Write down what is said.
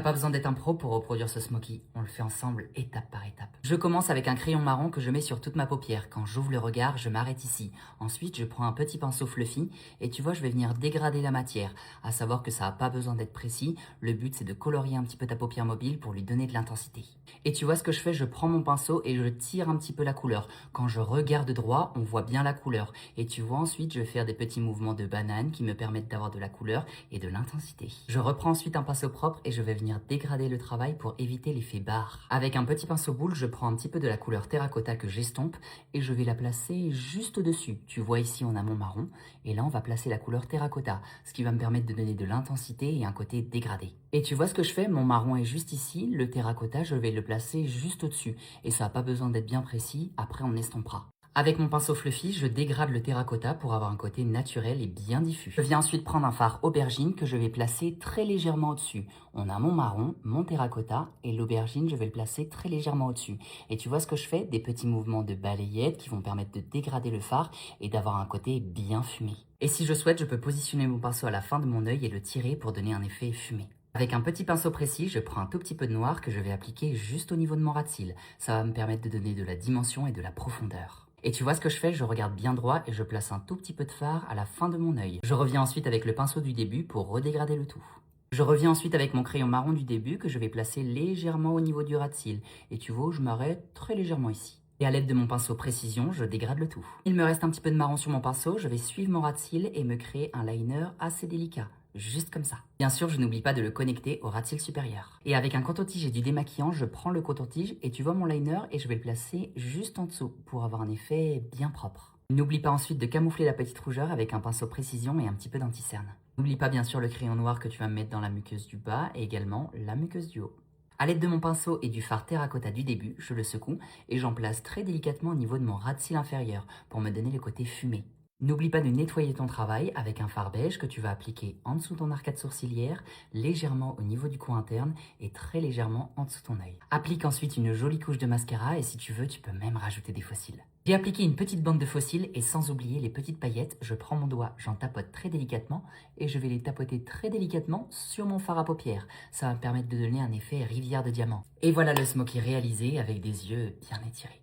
pas besoin d'être un pro pour reproduire ce smoky, on le fait ensemble étape par étape. Je commence avec un crayon marron que je mets sur toute ma paupière. Quand j'ouvre le regard, je m'arrête ici. Ensuite, je prends un petit pinceau fluffy et tu vois, je vais venir dégrader la matière. À savoir que ça n'a pas besoin d'être précis, le but c'est de colorier un petit peu ta paupière mobile pour lui donner de l'intensité. Et tu vois ce que je fais, je prends mon pinceau et je tire un petit peu la couleur. Quand je regarde droit, on voit bien la couleur. Et tu vois ensuite, je vais faire des petits mouvements de banane qui me permettent d'avoir de la couleur et de l'intensité. Je reprends ensuite un pinceau propre et je vais venir dégrader le travail pour éviter l'effet barre. Avec un petit pinceau boule, je prends un petit peu de la couleur terracotta que j'estompe et je vais la placer juste au-dessus. Tu vois ici, on a mon marron et là, on va placer la couleur terracotta, ce qui va me permettre de donner de l'intensité et un côté dégradé. Et tu vois ce que je fais, mon marron est juste ici, le terracotta, je vais le placer juste au-dessus et ça n'a pas besoin d'être bien précis, après on estompera. Avec mon pinceau fluffy, je dégrade le terracotta pour avoir un côté naturel et bien diffus. Je viens ensuite prendre un fard aubergine que je vais placer très légèrement au-dessus. On a mon marron, mon terracotta et l'aubergine, je vais le placer très légèrement au-dessus. Et tu vois ce que je fais? Des petits mouvements de balayette qui vont permettre de dégrader le fard et d'avoir un côté bien fumé. Et si je souhaite, je peux positionner mon pinceau à la fin de mon œil et le tirer pour donner un effet fumé. Avec un petit pinceau précis, je prends un tout petit peu de noir que je vais appliquer juste au niveau de mon ras de cils. Ça va me permettre de donner de la dimension et de la profondeur. Et tu vois ce que je fais, je regarde bien droit et je place un tout petit peu de fard à la fin de mon œil. Je reviens ensuite avec le pinceau du début pour redégrader le tout. Je reviens ensuite avec mon crayon marron du début que je vais placer légèrement au niveau du ras de cils. Et tu vois, je m'arrête très légèrement ici. Et à l'aide de mon pinceau précision, je dégrade le tout. Il me reste un petit peu de marron sur mon pinceau, je vais suivre mon ras de cils et me créer un liner assez délicat. Juste comme ça. Bien sûr, je n'oublie pas de le connecter au ras de cils supérieur. Et avec un coton-tige et du démaquillant, je prends le coton-tige et tu vois mon liner et je vais le placer juste en dessous pour avoir un effet bien propre. N'oublie pas ensuite de camoufler la petite rougeur avec un pinceau précision et un petit peu d'anti-cerne. N'oublie pas bien sûr le crayon noir que tu vas mettre dans la muqueuse du bas et également la muqueuse du haut. A l'aide de mon pinceau et du fard terracotta du début, je le secoue et j'en place très délicatement au niveau de mon ras de cils inférieur pour me donner le côté fumé. N'oublie pas de nettoyer ton travail avec un fard beige que tu vas appliquer en dessous de ton arcade sourcilière, légèrement au niveau du coin interne et très légèrement en dessous de ton œil. Applique ensuite une jolie couche de mascara et si tu veux, tu peux même rajouter des faux cils. J'ai appliqué une petite bande de faux cils et sans oublier les petites paillettes, je prends mon doigt, j'en tapote très délicatement et je vais les tapoter très délicatement sur mon fard à paupières. Ça va me permettre de donner un effet rivière de diamant. Et voilà le smoky réalisé avec des yeux bien étirés.